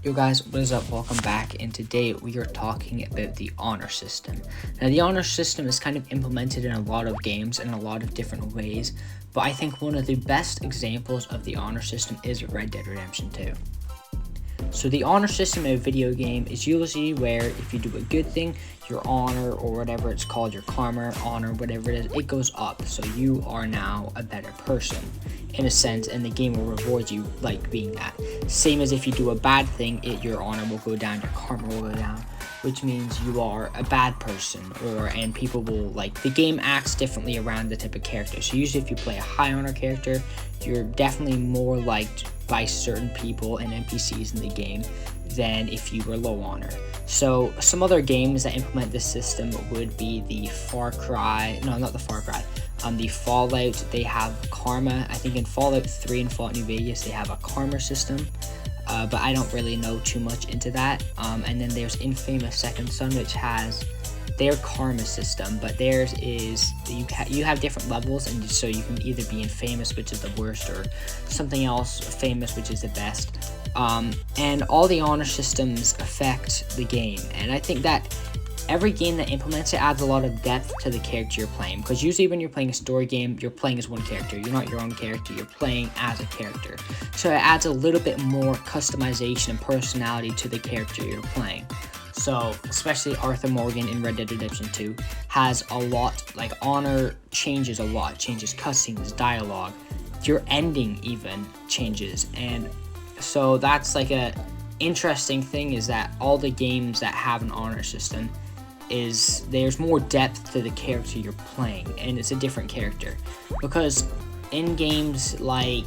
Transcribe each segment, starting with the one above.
Yo guys, what is up? Welcome back, and today we are talking about the honor system. Now the honor system is kind of implemented in a lot of games in a lot of different ways, but I think one of the best examples of the honor system is Red Dead Redemption 2. So the honor system in a video game is usually where if you do a good thing, your honor or whatever it's called, your karma, honor, whatever it is, it goes up. So you are now a better person in a sense, and the game will reward you like being that. Same as if you do a bad thing, your honor will go down, your karma will go down, which means you are a bad person, and people will the game acts differently around the type of character. So usually if you play a high honor character, you're definitely more liked by certain people and NPCs in the game than if you were low honor. So some other games that implement this system would be the the Fallout. They have karma. I think in Fallout 3 and Fallout New Vegas they have a karma system, but I don't really know too much into that. And then there's Infamous Second Son, which has their karma system, but theirs is you have different levels, and so you can either be infamous, which is the worst, or something else famous, which is the best. And all the honor systems affect the game, and I think that every game that implements it adds a lot of depth to the character you're playing, because usually when you're playing a story game, you're playing as one character. You're not your own character, you're playing as a character. So it adds a little bit more customization and personality to the character you're playing. So especially Arthur Morgan in Red Dead Redemption 2 has a lot, honor changes a lot, changes cutscenes, dialogue, your ending even changes. And so that's a interesting thing, is that all the games that have an honor system is there's more depth to the character you're playing, and it's a different character. Because in games a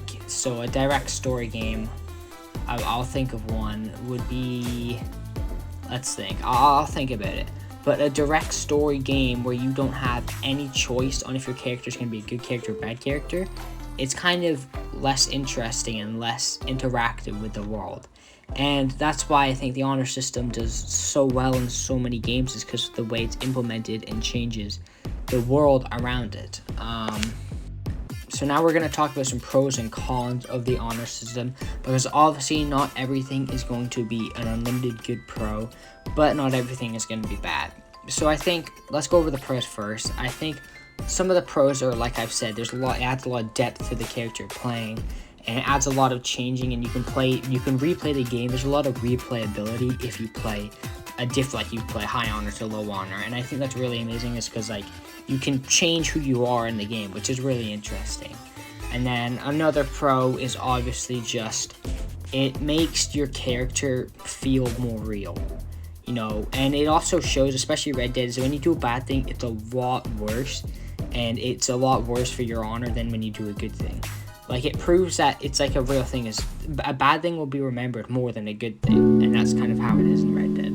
direct story game, I'll think of one, would be, let's think, I'll think about it. But a direct story game where you don't have any choice on if your character is going to be a good character or bad character, it's kind of less interesting and less interactive with the world. And that's why I think the honor system does so well in so many games, is because of the way it's implemented and changes the world around it. So now we're going to talk about some pros and cons of the honor system, because obviously not everything is going to be an unlimited good pro, but not everything is going to be bad. So I think let's go over the pros first. I think some of the pros are, like I've said, it adds a lot of depth to the character you're playing, and it adds a lot of changing, and you can replay the game. There's a lot of replayability if you play you play high honor to low honor, and I think that's really amazing, is because you can change who you are in the game, which is really interesting. And then another pro is obviously just it makes your character feel more real, and it also shows, especially Red Dead, is when you do a bad thing, it's a lot worse, and it's a lot worse for your honor than when you do a good thing. It proves that it's a real thing. Is a bad thing will be remembered more than a good thing, and that's kind of how it is in Red Dead.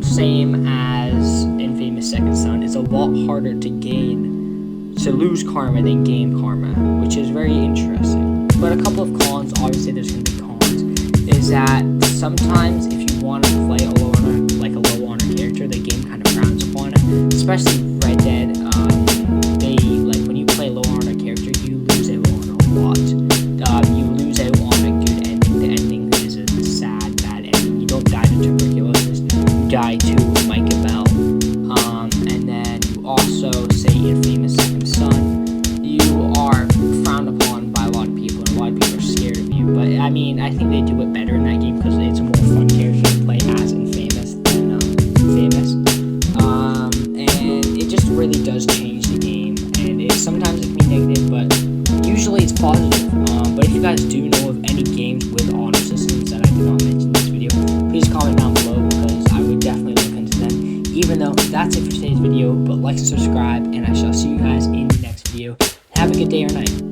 Same as Infamous Second Son. It's a lot harder to lose karma than gain karma, which is very interesting. But a couple of cons, obviously there's going to be cons, is that sometimes if you want to play a low honor character, the game kind of frowns upon it. Especially Red Dead, when you play a low honor character, you lose out on a lot. You lose out on a good ending. The ending is a sad, bad ending. You don't die to tuberculosis, you die to Micah Bell. And then you also, say in Famous Second Son, you are frowned upon by a lot of people, and a lot of people are scared of you. But I think they do it better in that game, because it's a more fun character to play as in Famous than Famous. And it just really does change the game, and sometimes it can be negative, but usually it's positive. But if you guys do know of any games with honor systems that I did not mention in this video, please comment down below, because I would definitely look into them. Even though that's it for today's video, but like and subscribe, and I shall see you guys in the next video. Have a good day or night.